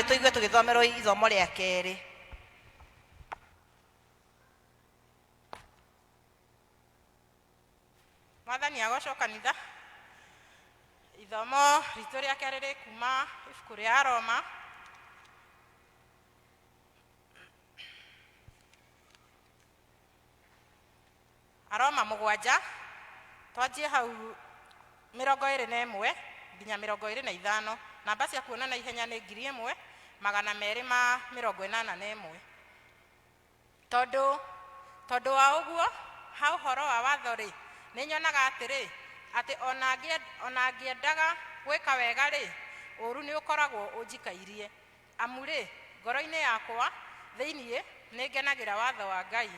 thĩ tũigue tũgĩthomerwo ithomo rĩa kerĩ. Mwathani agocwo kanitha. Ithomo ritũ rĩa kerĩ rĩ kuma ibuku rĩa Aroma. Aroma 7 twanjie hau 21 nginya 25. Namba cia kuona na ihenya nĩ 1281. Tondũ wa ũguo ha ũhoro wa watho rĩ, nĩ nyonaga atĩrĩ atĩ ona ngĩendaga gwĩka wega rĩ, ũru nĩ ũkoragwo ũnjikairie. Amu rĩ, ngoro-inĩ yakwa thĩiniĩ nĩ ngenagĩra watho wa Ngai,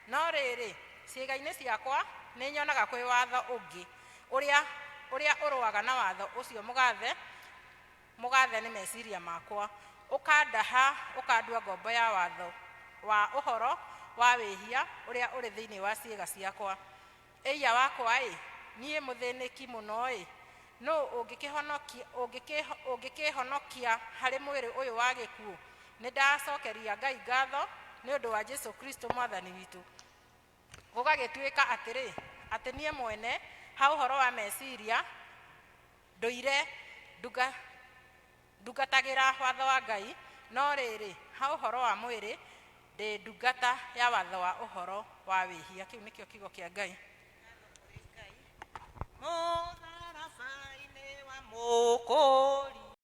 no rĩrĩ ciĩga-inĩ ciakwa nĩ nyonaga kwĩ watho ũngĩ ũrĩa ũrũaga na watho ũcio mũgathe nĩ meciria makwa, ũkandaha ũkandua ngombo ya watho wa ũhoro wa wĩhia ũrĩa ũrĩ thĩinĩ wa ciĩga ciakwa. Ĩiya wakwa ĩ, niĩ mũthĩnĩki mũno ĩ, no ũngĩkĩhonokia harĩ mwĩrĩ ũyũ wa gĩkuũ. Nĩ ndacokeria Ngai ngatho nĩ ũndũ wa Jesũ Kristo mwathani witũ. Gũgagĩtuĩka atĩrĩ atĩ niĩ mwene ha ũhoro wa meciria ndũire ndungatagĩra watho wa Ngai, no rĩrĩ ha ũhoro wa mwĩrĩ ndĩ ndungata ya watho wa ũhoro wa wĩhia. Kĩu nĩkĩo kiugo kĩa Ngai. Mũtharaba-inĩ wa Mũkũri